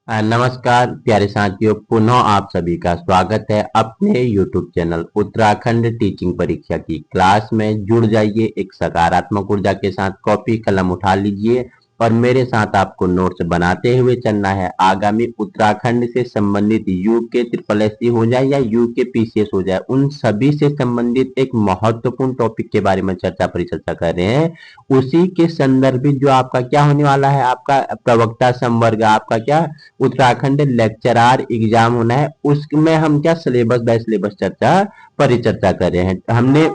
नमस्कार प्यारे साथियों, पुनः आप सभी का स्वागत है अपने YouTube चैनल उत्तराखंड टीचिंग परीक्षा की क्लास में। जुड़ जाइए एक सकारात्मक ऊर्जा के साथ, कॉपी कलम उठा लीजिए और मेरे साथ आपको नोट्स बनाते हुए चलना है। आगामी उत्तराखंड से संबंधित यूके ट्रिपल एससी हो जाए या यूके पीसीएस हो जाए, उन सभी से संबंधित एक महत्वपूर्ण टॉपिक के बारे में परिचर्चा कर रहे हैं। उसी के संदर्भित जो आपका क्या होने वाला है, आपका प्रवक्ता संवर्ग, आपका क्या उत्तराखंड लेक्चरार एग्जाम होना है। उसमें हम क्या सिलेबस बाय सिलेबस परिचर्चा कर रहे हैं। हमने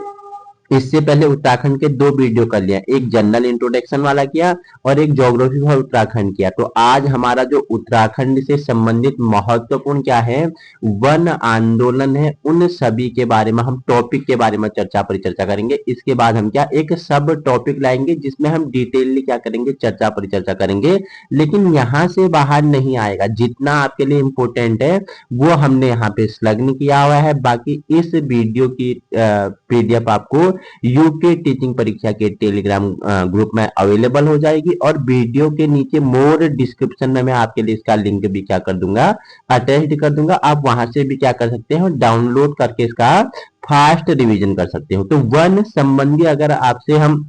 इससे पहले उत्तराखंड के दो वीडियो कर लिया, एक जनरल इंट्रोडक्शन वाला किया और एक ज्योग्राफी फॉर उत्तराखंड किया। तो आज हमारा जो उत्तराखंड से संबंधित महत्वपूर्ण क्या है, वन आंदोलन है, उन सभी के बारे में हम टॉपिक के बारे में परिचर्चा करेंगे। इसके बाद हम क्या एक सब टॉपिक लाएंगे जिसमें हम डिटेलली क्या करेंगे, परिचर्चा करेंगे। लेकिन यहाँ से बाहर नहीं आएगा, जितना आपके लिए इंपोर्टेंट है वो हमने यहाँ पे संलग्न किया हुआ है। बाकी इस वीडियो की पीडीएफ आपको यूके टीचिंग परीक्षा के टेलीग्राम ग्रुप में अवेलेबल हो जाएगी और वीडियो के नीचे मोर डिस्क्रिप्शन में मैं आपके लिए इसका लिंक भी क्या कर दूंगा, अटैच कर दूंगा। आप वहां से भी क्या कर सकते हो, डाउनलोड करके इसका फास्ट रिवीजन कर सकते हो। तो वन संबंधी अगर आपसे हम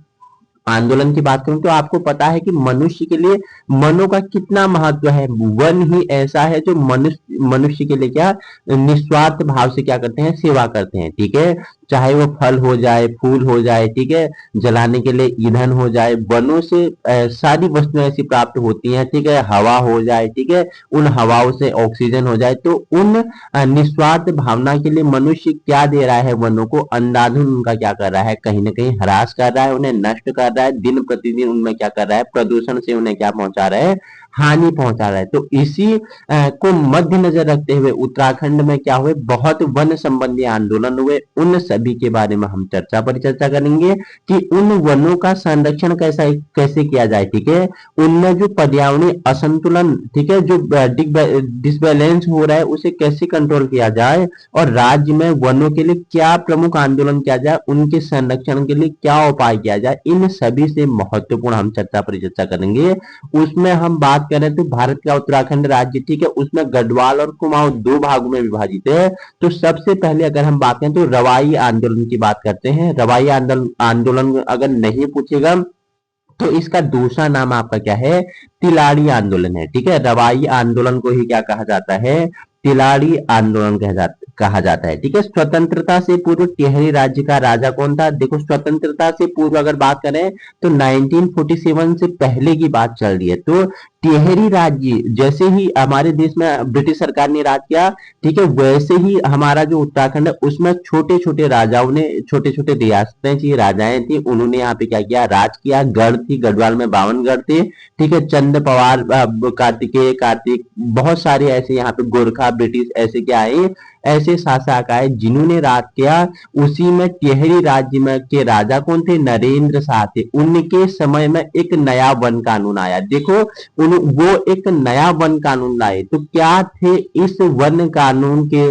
आंदोलन की बात करूं तो आपको पता है कि मनुष्य के लिए मनो का कितना महत्व है। वन ही ऐसा है जो मनुष्य मनुष्य के लिए क्या निस्वार्थ भाव से क्या करते हैं, सेवा करते हैं। ठीक है, चाहे वो फल हो जाए, फूल हो जाए, ठीक है, जलाने के लिए ईंधन हो जाए, वनों से सारी वस्तुएं ऐसी प्राप्त होती हैं। ठीक है, हवा हो जाए, ठीक है, उन हवाओं से ऑक्सीजन हो जाए। तो उन निस्वार्थ भावना के लिए मनुष्य क्या दे रहा है, वनों को अंधाधुंध उनका क्या कर रहा है, कहीं ना कहीं हरास कर रहा है, उन्हें नष्ट कर रहा है। दिन प्रतिदिन उनमें क्या कर रहा है, प्रदूषण से उन्हें क्या पहुंचा रहा है, हानि पहुंचा रहा है। तो इसी को मद्देनजर रखते हुए उत्तराखंड में क्या हुए, बहुत वन संबंधी आंदोलन हुए। उन सभी के बारे में हम परिचर्चा करेंगे कि उन वनों का संरक्षण कैसे किया जाए। ठीक है, उनमें जो पर्यावरणीय असंतुलन, ठीक है, जो डिसबैलेंस हो रहा है, उसे कैसे कंट्रोल किया जाए और राज्य में वनों के लिए क्या प्रमुख आंदोलन किया जाए, उनके संरक्षण के लिए क्या उपाय किया जाए, इन सभी से महत्वपूर्ण हम परिचर्चा करेंगे। उसमें हम बात करें तो भारत का उत्तराखंड राज्य, ठीक है, उसमें गढ़वाल और कुमाऊं दो भागों में विभाजित है। तो सबसे पहले अगर हम बात करें तो रवाई आंदोलन की बात करते हैं। रवाई आंदोलन अगर नहीं पूछेगा तो इसका दूसरा नाम आपका क्या है, तिलाड़ी आंदोलन है। ठीक है, रवाई आंदोलन को ही क्या कहा जाता है, तिलाड़ी आंदोलन कहा जाता है। ठीक है, स्वतंत्रता से पूर्व टिहरी राज्य का राजा कौन था? देखो, स्वतंत्रता से पूर्व अगर बात करें तो 1947 से पहले की बात चल रही है। तो टिहरी राज्य जैसे ही हमारे देश में ब्रिटिश सरकार ने राज किया, ठीक है, वैसे ही हमारा जो उत्तराखंड है उसमें छोटे छोटे राजाओं ने, छोटे छोटे रियासतें थी, राजाएं थी, उन्होंने यहाँ पे क्या किया, राज किया। गढ़ थी, गढ़वाल में 52 गढ़ थे। ठीक है, चंद पवार, कार्तिकेय, कार्तिक, बहुत सारे ऐसे यहाँ पे गोरखा, ब्रिटिश ऐसे क्या आए, ऐसे शासक आए जिन्होंने राज किया। उसी में टिहरी राज्य में के राजा कौन थे, नरेंद्र शाह थे। उनके समय में एक नया वन कानून आया। देखो, वो एक नया वन कानून लाए। तो क्या थे इस वन कानून के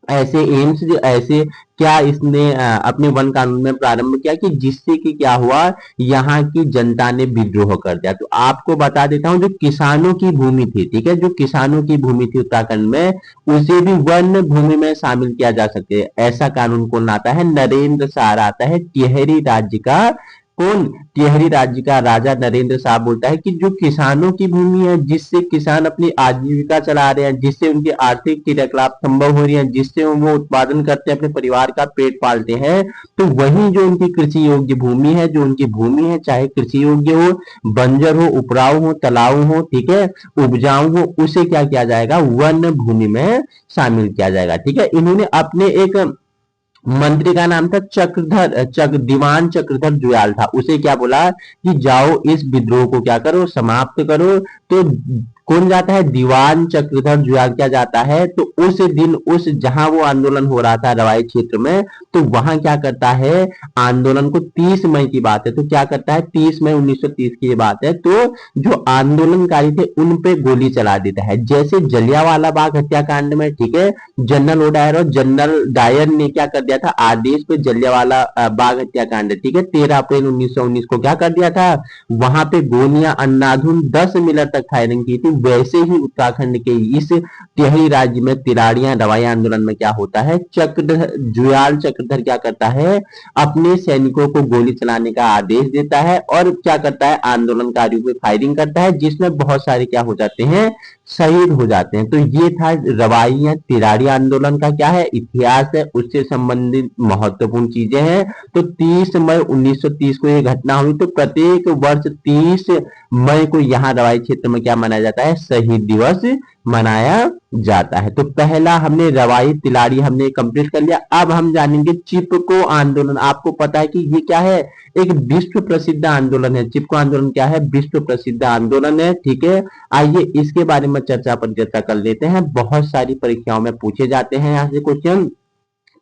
ऐसे एम्स, ऐसे क्या इसने अपने वन कानून में प्रारंभ किया कि जिससे कि क्या हुआ, यहाँ की जनता ने विद्रोह कर दिया। तो आपको बता देता हूं, जो किसानों की भूमि थी, ठीक है, जो किसानों की भूमि थी उत्तराखंड में, उसे भी वन भूमि में शामिल किया जा सके, ऐसा कानून कौन लाता है, नरेंद्र शाह आता है। टिहरी राज्य का कौन, टिहरी राज्य का राजा नरेंद्र शाह बोलता है कि जो किसानों की भूमि है, जिससे किसान अपनी आजीविका चला रहे हैं, जिससे उनकी आर्थिक क्रियाकलाप संभव हो रही है, जिससे वो उत्पादन करते हैं, अपने परिवार का पेट पालते हैं, तो वही जो उनकी कृषि योग्य भूमि है, जो उनकी भूमि है, चाहे कृषि योग्य हो, बंजर हो, उपराऊ हो, तलाऊ हो, ठीक है, उपजाऊ हो, उसे क्या किया जाएगा, वन भूमि में शामिल किया जाएगा। ठीक है, इन्होंने अपने एक मंत्री का नाम था दीवान चक्रधर जुयाल था, उसे क्या बोला कि जाओ इस विद्रोह को क्या करो, समाप्त करो। तो कौन जाता है, दीवान चक्रधर जुयाल क्या जाता है, तो उस दिन उस जहां वो आंदोलन हो रहा था रवाई क्षेत्र में, तो वहां क्या करता है, आंदोलन को 30 मई की बात है, तो क्या करता है, 30 मई 1930 की बात है, तो जो आंदोलनकारी थे उन पे गोली चला देता है। जैसे जलियांवाला बाग हत्याकांड में, ठीक है, जनरल ओडायर और जनरल डायर ने क्या कर दिया था, आदेश पे जलियांवाला बाग हत्याकांड, ठीक है, 13 अप्रैल 1919 को क्या कर दिया था, वहां पे गोलियां अंधाधुंध 10 मिनट तक फायरिंग की थी। वैसे ही उत्तराखंड के इस टिहरी राज्य में तिराड़ियां रवाई आंदोलन में क्या होता है, जुयाल चक्रधर क्या करता है, अपने सैनिकों को गोली चलाने का आदेश देता है और क्या करता है, आंदोलनकारियों पे फायरिंग करता है, जिसमें बहुत सारे क्या हो जाते हैं, शहीद हो जाते हैं। तो ये था रवाई या तिराड़ी आंदोलन का क्या है, इतिहास है, उससे संबंधित महत्वपूर्ण चीजें हैं। तो 30 मई 1930 को ये घटना हुई। तो प्रत्येक वर्ष 30 मई को यहाँ रवाई क्षेत्र में क्या मनाया जाता है, शहीद दिवस मनाया जाता है। तो पहला हमने रवाई तिलारी हमने कंप्लीट कर लिया। अब हम जानेंगे चिपको आंदोलन। आपको पता है कि ये क्या है, एक विश्व प्रसिद्ध आंदोलन है। चिपको आंदोलन क्या है, विश्व प्रसिद्ध आंदोलन है। ठीक है, आइए इसके बारे में चर्चा पर चर्चा कर लेते हैं। बहुत सारी परीक्षाओं में पूछे जाते हैं यहाँ से क्वेश्चन।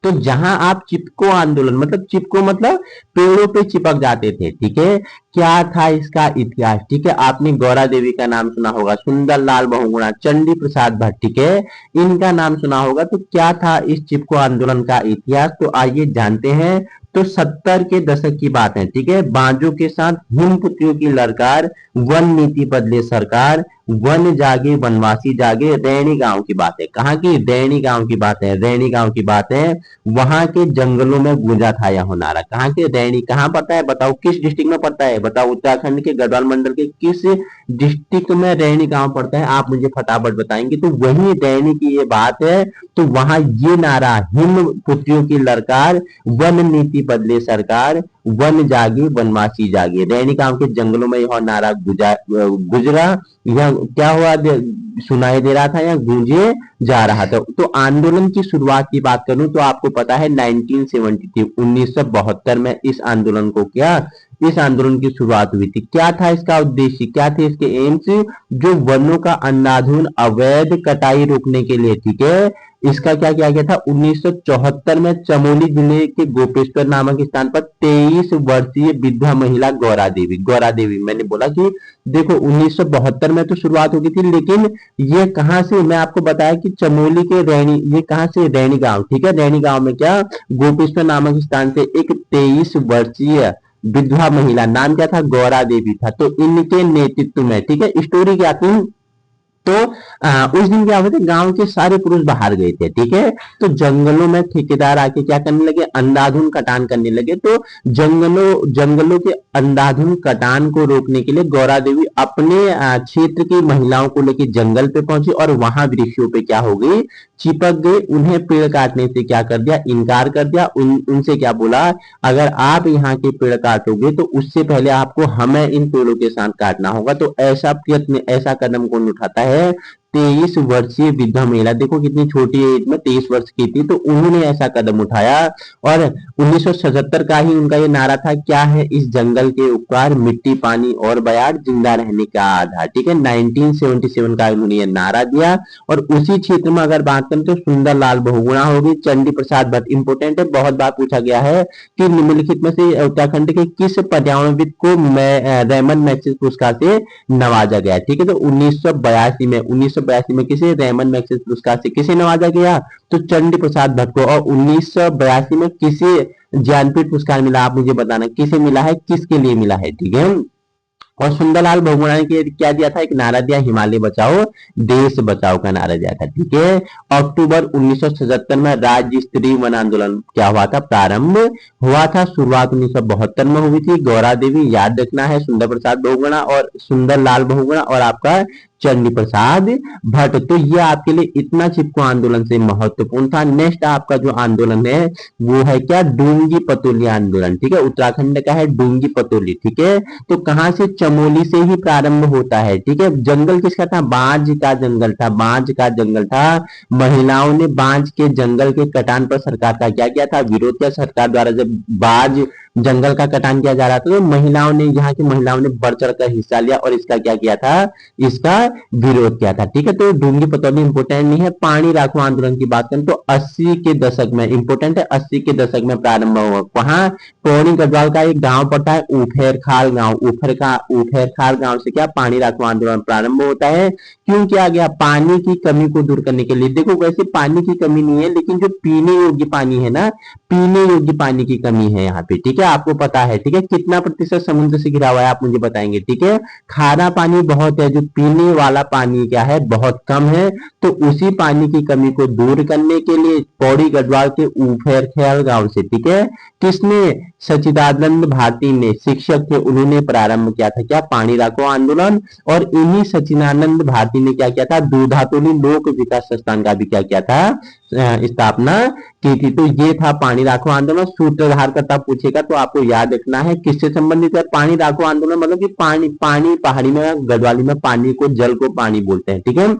तो जहां आप चिपको आंदोलन मतलब चिपको मतलब पेड़ों पे चिपक जाते थे, ठीक है, क्या था इसका इतिहास। ठीक है, आपने गौरा देवी का नाम सुना होगा, सुंदरलाल बहुगुणा, चंडी प्रसाद भट्ट, ठीक है, इनका नाम सुना होगा। तो क्या था इस चिपको आंदोलन का इतिहास, तो आइए जानते हैं। तो 70 के दशक की बात है, ठीक है, बांजों के साथ हिमपुत्रियों की ललकार, वन नीति बदले सरकार, वन जागे वनवासी जागे, रैणी गांव की बात है। कहाँ की, रैणी गांव की बात है, रैणी गांव की बात है। वहां के जंगलों में गूंजा था यह नारा। कहाँ के, रैणी कहाँ पड़ता है बताओ, किस डिस्ट्रिक्ट में पड़ता है बताओ, उत्तराखंड के गढ़वाल मंडल के किस डिस्ट्रिक्ट में रैणी गांव पड़ता है, आप मुझे फटाफट बताएंगे। तो वही रैणी की ये बात है। तो वहां ये नारा, हिम पुत्रियों की ललकार, वन नीति बदले सरकार, वन जागे वनवासी जागे, रैणी गांव के जंगलों में यह नारा गुजरा, यह क्या हुआ, सुनाई दे रहा था या गूंजे जा रहा था। तो आंदोलन की शुरुआत की बात करूं तो आपको पता है 1972 में इस आंदोलन को क्या, इस आंदोलन की शुरुआत हुई थी। क्या था इसका उद्देश्य, क्या थे इसके एम्स, जो वनों का अंधाधुंध अवैध कटाई रोकने के लिए, ठीक है, इसका क्या किया गया था। 1974 में चमोली जिले के गोपेश्वर नामक स्थान पर 23 वर्षीय विधवा महिला गौरा देवी, गौरा देवी मैंने बोला कि देखो 1972 में तो शुरुआत हो गई थी, लेकिन ये कहां से, मैं आपको बताया कि चमोली के रैणी, ये कहां से, रैणी गांव, ठीक है, रैणी गांव में क्या, गोपेश्वर नामक स्थान से एक 23 वर्षीय विधवा महिला, नाम क्या था, गौरा देवी था। तो इनके नेतृत्व में, ठीक है, स्टोरी क्या थी। तो उस दिन क्या हुआ था, गांव के सारे पुरुष बाहर गए थे, ठीक है, तो जंगलों में ठेकेदार आके क्या करने लगे, अंधाधुंध कटान करने लगे। तो जंगलों के अंधाधुंध कटान को रोकने के लिए गौरा देवी अपने क्षेत्र की महिलाओं को लेकर जंगल पे पहुंची और वहां वृक्षों पे क्या हो गई, चिपक गए। उन्हें पेड़ काटने से क्या कर दिया, इनकार कर दिया। उनसे क्या बोला, अगर आप यहाँ के पेड़ काटोगे तो उससे पहले आपको हमें इन पेड़ों के साथ काटना होगा। तो ऐसा प्रयत्न, ऐसा कदम कौन उठाता है, 23 वर्षीय विधवा महिला, देखो कितनी छोटी एज में 23 वर्ष की थी, तो उन्होंने ऐसा कदम उठाया। और 1977 का ही उनका ये नारा था, क्या है इस जंगल के उपकार, मिट्टी पानी और बयार, जिंदा रहने का आधार, ठीक है, 1977 का उन्होंने ये नारा दिया। और उसी क्षेत्र में अगर बात करें तो सुंदरलाल बहुगुणा होगी, चंडी प्रसाद भट्ट, इंपोर्टेंट है, बहुत बार पूछा गया है कि निम्नलिखित में से उत्तराखंड के किस पर्यावरणविद को रेमन मैग्सेसे पुरस्कार से नवाजा गया, ठीक है। तो 1982 में किसे, रेमन मैग्सेसे पुरस्कार से किसे नवाजा गया, तो चंडी प्रसाद भट्ट को। और 1982 में किसे ज्ञानपीठ पुरस्कार मिला, आप मुझे बताना किसे मिला है, किसके लिए मिला है, ठीक है। और सुंदरलाल बहुगुणा ने क्या दिया था, एक नारा दिया, हिमालय बचाओ देश बचाओ का नारा दिया था, ठीक है। अक्टूबर 1977 में राज्य स्तरीय वन आंदोलन क्या हुआ था, प्रारंभ हुआ था। शुरुआत 1972 में हुई थी। गौरा देवी याद रखना है, सुंदर प्रसाद बहुगुणा और सुंदरलाल बहुगुणा और आपका चंडी प्रसाद भट्ट। तो ये आपके लिए इतना चिपको आंदोलन से महत्वपूर्ण था। नेक्स्ट आपका जो आंदोलन है वो है क्या, डूंगी पतोली आंदोलन, ठीक है, उत्तराखंड का है डूंगी पतोली, ठीक है। तो कहां से, चमोली से ही प्रारंभ होता है, ठीक है। जंगल किसका था, बांज का जंगल था, बांज का जंगल था। महिलाओं ने बांज के जंगल के कटान पर सरकार का क्या किया था, विरोध किया। सरकार द्वारा जब बांज जंगल का कटान किया जा रहा था तो महिलाओं ने, यहाँ की महिलाओं ने बढ़ चढ़ कर हिस्सा लिया और इसका क्या किया था, इसका विरोध किया था, ठीक है। तो डूंगी पतौली इंपोर्टेंट नहीं है। पानी राखो आंदोलन की बात करें तो 80 के दशक में, इंपोर्टेंट है, 80 के दशक में प्रारंभ हुआ। वहां पौड़ी गढ़वाल का एक गांव पड़ता है उफेरखाल गांव, उफेरखाल गांव से क्या, पानी राखो आंदोलन प्रारंभ होता है। क्यों किया गया, पानी की कमी को दूर करने के लिए। देखो वैसे पानी की कमी नहीं है, लेकिन जो पीने योग्य पानी है ना, पीने योग्य पानी की कमी है यहाँ पे, ठीक है। आपको पता है, ठीक है, कितना प्रतिशत समुद्र से घिरा हुआ है आप मुझे बताएंगे, ठीक है। खारा पानी बहुत है, जो पीने वाला पानी क्या है बहुत कम है, तो उसी पानी की कमी को दूर करने के लिए पौड़ी गढ़वाल के उफेरखेल गांव से, ठीक है, किसने, सच्चिदानंद भारती ने, शिक्षक थे, उन्होंने प्रारंभ किया था क्या, पानी रखो आंदोलन। और इन्हीं सच्चिदानंद भारती ने क्या किया था, दूधातोली लोक विकास संस्थान का भी क्या किया था, स्थापना की थी। तो ये था पानी राखो आंदोलन। सूत्रधार करता पूछेगा तो आपको याद रखना है किससे संबंधित है। पानी राखो आंदोलन मतलब कि पानी पानी पहाड़ी में, गढ़वाली में पानी को, जल को पानी बोलते हैं, ठीक है।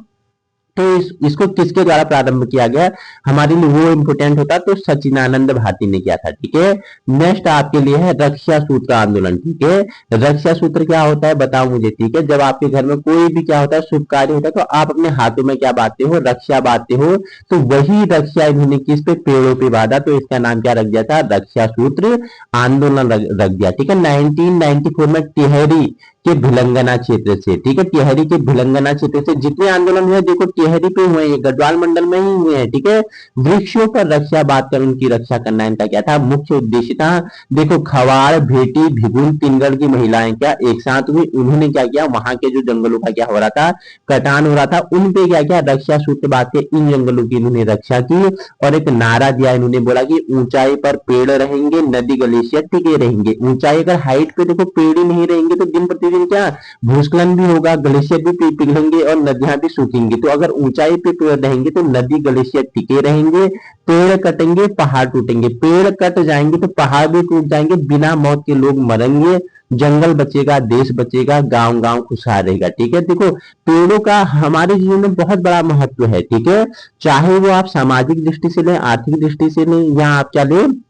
तो इसको किसके द्वारा प्रारंभ किया गया, हमारे लिए वो इंपोर्टेंट होता, तो सच्चिदानंद भारती ने किया था, ठीक है। नेक्स्ट आपके लिए है रक्षा सूत्र आंदोलन, ठीक है। रक्षा सूत्र क्या होता है बताओ मुझे, ठीक है। जब आपके घर में कोई भी क्या होता है, शुभ कार्य होता है, तो आप अपने हाथों में क्या बांधते हो, रक्षा बांधते हो। तो वही रक्षा इन्होंने किस पे, पेड़ों पे बांधा, तो इसका नाम क्या रख दिया था, रक्षा सूत्र आंदोलन रख दिया, ठीक है। 1994 में टिहरी के भिलंगना क्षेत्र से, ठीक है, टिहरी के भिलंगना क्षेत्र से जितने आंदोलन हुए देखो टिहरी पे हुए हैं, गढ़वाल मंडल में ही हुए हैं, ठीक है। वृक्षों पर रक्षा बात कर उनकी रक्षा करना इनका क्या था, मुख्य उद्देश्य था। देखो खवाड़, भेटी, भिगुन, तिनगढ़ की महिलाएं क्या एक साथ हुई, उन्होंने क्या किया, वहां के जो जंगलों का क्या हो रहा था, कटान हो रहा था, उन पे क्या किया, रक्षा सूत्र बात के इन जंगलों की इन्होंने रक्षा की। और एक नारा दिया, इन्होंने बोला कि ऊंचाई पर पेड़ रहेंगे, नदी ग्लेशियर टिके रहेंगे। ऊंचाई अगर हाइट पे देखो पेड़ ही नहीं रहेंगे तो दिन प्रतिदिन क्या भूस्खलन भी होगा, ग्लेशियर भी पिघलेंगे और नदियां भी सूखेंगी। तो अगर ऊंचाई पे पेड़ रहेंगे तो नदी ग्लेशियर टिके रहेंगे, पेड़ कटेंगे पहाड़ टूटेंगे, पेड़ कट जाएंगे तो पहाड़ भी टूट जाएंगे, बिना मौत के लोग मरेंगे, जंगल बचेगा, देश बचेगा, गांव गांव खुशहाल रहेगा, ठीक है। देखो पेड़ों का हमारे जीवन में बहुत बड़ा महत्व है, ठीक है। चाहे वो आप सामाजिक दृष्टि से लें, आर्थिक दृष्टि से लें, या आप क्या लें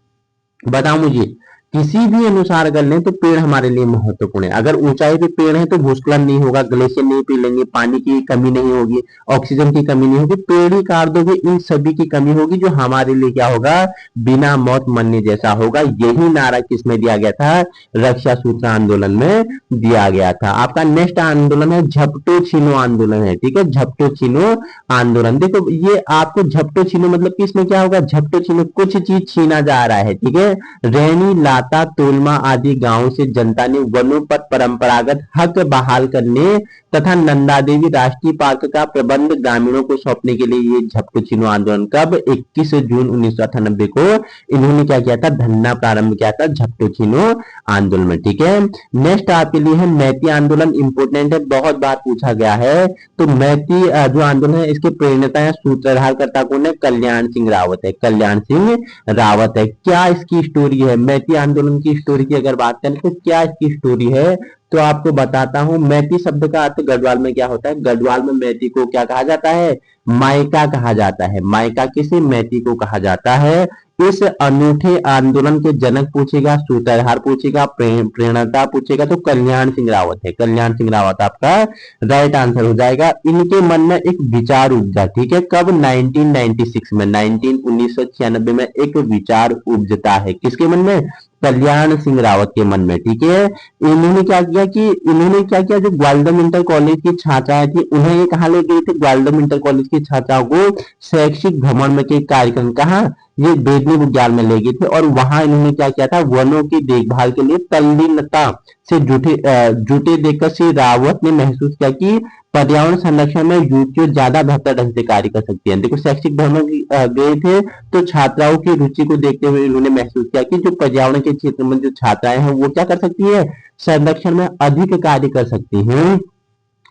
बताओ मुझे, किसी भी अनुसार अगर लें तो पेड़ हमारे लिए महत्वपूर्ण है। अगर ऊंचाई पे पेड़ है तो भूस्खलन नहीं होगा, ग्लेशियर नहीं पिघलेंगे, पानी की कमी नहीं होगी, ऑक्सीजन की कमी नहीं होगी, पेड़ ही काट दोगे इन सभी की कमी होगी, जो हमारे लिए क्या होगा, बिना मौत मरने जैसा होगा। यही नारा किसमें दिया गया था, रक्षा सूत्र आंदोलन में दिया गया था। आपका नेक्स्ट आंदोलन है झपटो छीनो आंदोलन है, ठीक है, झपटो छीनो आंदोलन। देखो ये आपको झपटो छीनो मतलब कि इसमें क्या होगा, झपटो छीनो कुछ चीज छीना जा रहा है, ठीक है। रैनी, लाता, तोलमा आदि गांवों से जनता ने वनों पर परंपरागत हक बहाल करने तथा नंदा देवी राष्ट्रीय पार्क का प्रबंध ग्रामीणों को सौंपने के लिए ये झपटो छीनो आंदोलन कब 21 जून 1998 को इन्होंने क्या किया था, धरना प्रारंभ किया था झपटो छीनो आंदोलन में, ठीक है। नेक्स्ट आपके लिए है मैती आंदोलन, इंपोर्टेंट है, बहुत बार पूछा गया है। तो मैती जो आंदोलन है इसके प्रेरणा या सूत्रधारकर्ता कौन है, कल्याण सिंह रावत है, कल्याण सिंह रावत है। क्या इसकी स्टोरी है, मैती आंदोलन की स्टोरी की अगर बात करें तो क्या इसकी स्टोरी है, तो आपको बताता हूं। मैती शब्द का अर्थ गढ़वाल में क्या होता है, गढ़वाल में मैती को क्या कहा जाता है, मायका कहा जाता है। मायका किसे, मैती को कहा जाता है। इस अनूठे आंदोलन के जनक पूछेगा, सूत्रधार पूछेगा, प्रेरणा पूछेगा, तो कल्याण सिंह रावत है, कल्याण सिंह रावत आपका राइट आंसर हो जाएगा। इनके मन में एक विचार उपजा, ठीक है, कब 1996 में, 1996 में एक विचार उपजता है, किसके मन में, कल्याण सिंह रावत के मन में, ठीक है। इन्होंने क्या किया, जो ग्वालियर इंटर कॉलेज की छात्राएं थी उन्हें ये कहा ले गए थे, ग्वालियर इंटर कॉलेज की छात्राओं को शैक्षिक भ्रमण में के कार्यक्रम कहा, ये बेदनी विज्ञान में ले गए थे। और वहां इन्होंने क्या किया था, वनों की देखभाल के लिए तल्लीनता से जुटे देखकर श्री रावत ने महसूस किया कि पर्यावरण संरक्षण में युवतियों ज्यादा बेहतर ढंग से कार्य कर सकती हैं। देखो शैक्षिक भ्रमण गए थे तो छात्राओं की रुचि को देखते हुए इन्होंने महसूस किया कि जो पर्यावरण के क्षेत्र में जो छात्राएं हैं वो क्या कर सकती है, संरक्षण में अधिक कार्य कर सकती हैं।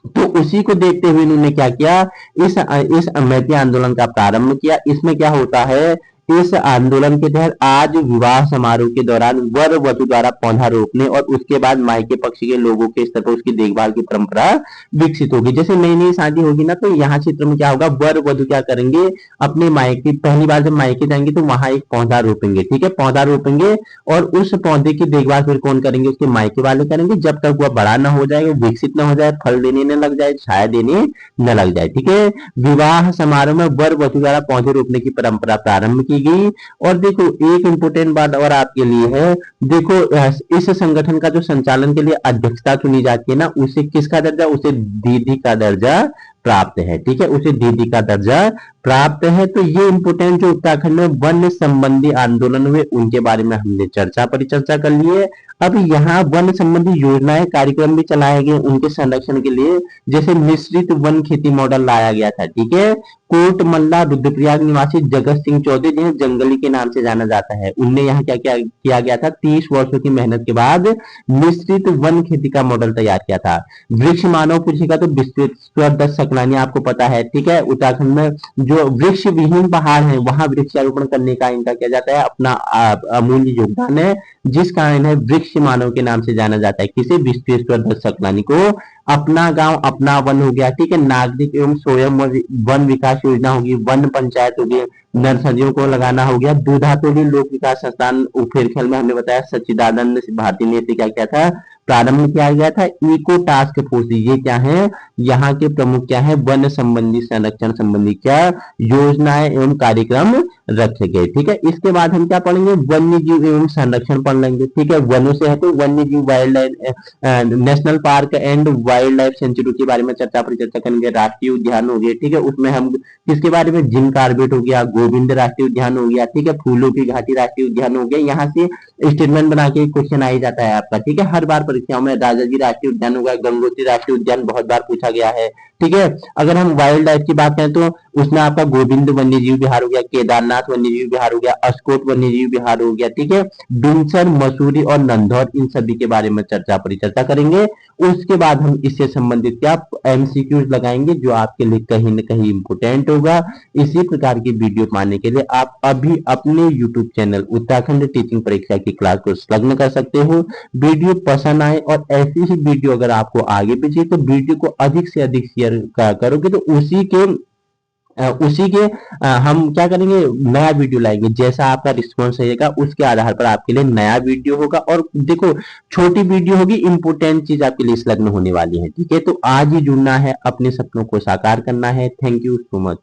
तो उसी को देखते हुए इन्होंने क्या किया, इस मैती आंदोलन का प्रारंभ किया। इसमें क्या होता है, इस आंदोलन के तहत आज विवाह समारोह के दौरान वर वधु द्वारा पौधा रोपने और उसके बाद मायके पक्ष के लोगों के स्तर पर उसकी देखभाल की परंपरा विकसित होगी। जैसे नई नई शादी होगी ना, तो यहाँ क्षेत्र में क्या होगा, वर वधु क्या करेंगे, अपने मायके, पहली बार जब मायके जाएंगे तो वहां एक पौधा रोपेंगे, ठीक है, पौधा रोपेंगे और उस पौधे की देखभाल फिर कौन करेंगे, उसके मायके वाले करेंगे, जब तक वह बड़ा ना हो जाए, विकसित ना हो जाए, फल देने न लग जाए, छाया देने न लग जाए, ठीक है। विवाह समारोह में वर वधु द्वारा पौधे रोपने की परंपरा प्रारंभ की गई। और देखो एक इंपोर्टेंट बात और आपके लिए है, देखो इस संगठन का जो संचालन के लिए अध्यक्षता चुनी जाती है ना, उसे किसका दर्जा, उसे दीदी का दर्जा प्राप्त है, ठीक है, उसे दीदी का दर्जा प्राप्त है। तो ये इंपोर्टेंट जो उत्तराखंड में वन संबंधी आंदोलन हुए उनके बारे में हमने परिचर्चा कर ली है। अब यहाँ वन संबंधी योजनाएं कार्यक्रम भी चलाए गए उनके संरक्षण के लिए, जैसे मिश्रित वन खेती मॉडल लाया गया था, ठीक है। कोट मल्ला रुद्रप्रयाग निवासी जगत सिंह चौधरी, जिन्हें जंगली के नाम से जाना जाता है, उनने यहाँ क्या क्या किया गया था, 30 वर्षों की मेहनत के बाद मिश्रित वन खेती का मॉडल तैयार किया था। वृक्ष मानव पूछेगा तो विश्वेश्वर दत्त सकलानी आपको पता है, ठीक है। उत्तराखंड में जो वृक्ष विहीन पहाड़ है वहां वृक्षारोपण करने का इनका किया जाता है, अपना अमूल्य योगदान है, जिस कारण है वृक्ष मानव के नाम से जाना जाता है। किसे? विश्वेश्वर दत्त सकलानी को। अपना गांव अपना वन हो गया, ठीक है। नागरिक एवं स्वयं वन विकास योजना होगी, वन पंचायत होगी, नर्सरियों को लगाना हो गया। दूधाटोली लोक विकास संस्थान उफेरखेल में हमने बताया सच्चिदानंद भारती ने क्या किया था, प्रारंभ किया गया था। इको टास्क फोर्स, ये क्या है, यहाँ के प्रमुख क्या है, वन संबंधी संरक्षण संबंधी क्या योजनाएं एवं कार्यक्रम रखे गए, ठीक है। इसके बाद हम क्या पढ़ेंगे, वन्य जीव एवं संरक्षण पढ़ लेंगे, ठीक है। वनों से है तो वन्य जीव wild life national park and wild life sanctuary के बारे में परिचर्चा करेंगे। राष्ट्रीय उद्यान हो गए, ठीक है, उसमें हम किसके बारे में, जिम कार्बेट हो गया, गोविंद राष्ट्रीय उद्यान हो गया, ठीक है, फूलों की घाटी राष्ट्रीय उद्यान हो गया। यहाँ से स्टेटमेंट बना के क्वेश्चन आ ही जाता है आपका, ठीक है, हर बार परीक्षाओं में। राजाजी राष्ट्रीय उद्यान होगा, गंगोत्री राष्ट्रीय उद्यान बहुत बार पूछा गया है, ठीक है। अगर हम वाइल्ड लाइफ की बात करें तो उसमें आपका गोविंद वन्यजीव विहार हो गया, केदारनाथ वन्यजीव विहार हो गया, अस्कोट वन्यजीव विहार हो गया, ठीक है। बिनसर, मसूरी और नंदौर, इन सभी के बारे में परिचर्चा करेंगे। उसके बाद हम इससे संबंधित क्या एमसीक्यूज लगाएंगे जो आपके लिए कहीं न कहीं इंपोर्टेंट होगा। इसी प्रकार की वीडियो पाने के लिए आप अभी अपने यूट्यूब चैनल उत्तराखंड टीचिंग परीक्षा की क्लास को संलग्न कर सकते हो। वीडियो पसंद आए और ऐसी ही वीडियो अगर आपको आगे भी चाहिए तो वीडियो को अधिक से अधिक शेयर करोगे तो उसी के हम क्या करेंगे, नया वीडियो लाएंगे। जैसा आपका रिस्पॉन्स रहेगा उसके आधार पर आपके लिए नया वीडियो होगा। और देखो, छोटी वीडियो होगी, इंपोर्टेंट चीज आपके लिए संलग्न होने वाली है, ठीक है। तो आज ही जुड़ना है, अपने सपनों को साकार करना है। Thank you so much.